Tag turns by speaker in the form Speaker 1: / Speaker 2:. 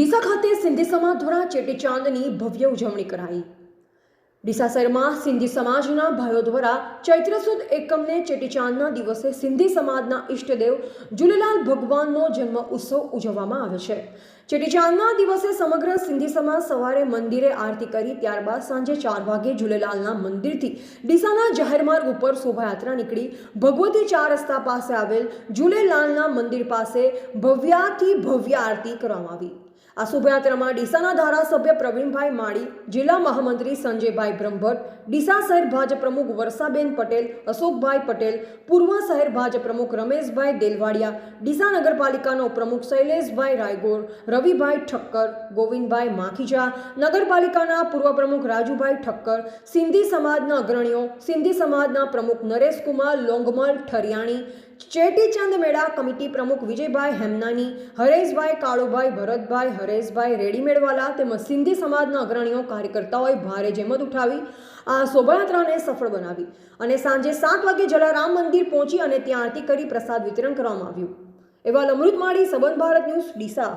Speaker 1: ડીસા ખાતે સિંધી સમાજ દ્વારા ચેટીચાંદની ભવ્ય ઉજવણી કરાઈ। ડીસા શહેરમાં સિંધી સમાજના ભાઈઓ દ્વારા ચૈત્ર સુદ એકમને ચેટીચાંદના દિવસે સિંધી સમાજના ઈષ્ટદેવ ઝૂલેલાલ ભગવાનનો જન્મ ઉત્સવ ઉજવવામાં આવે છે। ચેટીચાંદના દિવસે સમગ્ર સિંધી સમાજ સવારે મંદિરે આરતી કરી ત્યારબાદ સાંજે 4 વાગે ઝૂલેલાલના મંદિરથી ડીસાના જાહેર માર્ગ ઉપર શોભાયાત્રા નીકળી ભગવતી 4 રસ્તા પાસે આવેલ ઝૂલેલાલના મંદિર પાસે ભવ્યાથી ભવ્ય આરતી કરવામાં આવી। આ શોભાયાત્રામાં ડીસાના ધારાસભ્ય પ્રવીણભાઈ માળી, જિલ્લા મહામંત્રી સંજયભાઈ બ્રહ્મભટ્ટ, ડીસા શહેર ભાજપ પ્રમુખ વર્ષાબેન પટેલ, અશોકભાઈ પટેલ, પૂર્વ શહેર ભાજપ પ્રમુખ રમેશભાઈ દેલવાડિયા, ડીસા નગરપાલિકાના ઉપપ્રમુખ શૈલેષભાઈ રાયગોર, રવિભાઈ ઠક્કર, ગોવિંદભાઈ માખીજા, નગરપાલિકાના પૂર્વ પ્રમુખ રાજુભાઈ ઠક્કર, સિંધી સમાજના અગ્રણીઓ, સિંધી સમાજના પ્રમુખ નરેશકુમાર લોંગમલ ઠરિયાણી, ચેટીચંદ મેળા કમિટી પ્રમુખ વિજયભાઈ હેમનાની, હરેશભાઈ કાળુભાઈ, ભરતભાઈ, હરેશભાઈ રેડીમેડવાલા તેમજ સિંધી સમાજના અગ્રણીઓ કાર્યકર્તાઓએ ભારે જહેમત ઉઠાવી આ શોભાયાત્રાને સફળ બનાવી અને સાંજે 7 વાગે જલારામ મંદિર પહોંચી અને ત્યાં આરતી કરી પ્રસાદ વિતરણ કરવામાં આવ્યું। અહેવાલ અમૃત માળી, સંબંધ ભારત ન્યૂઝ, ડીસા।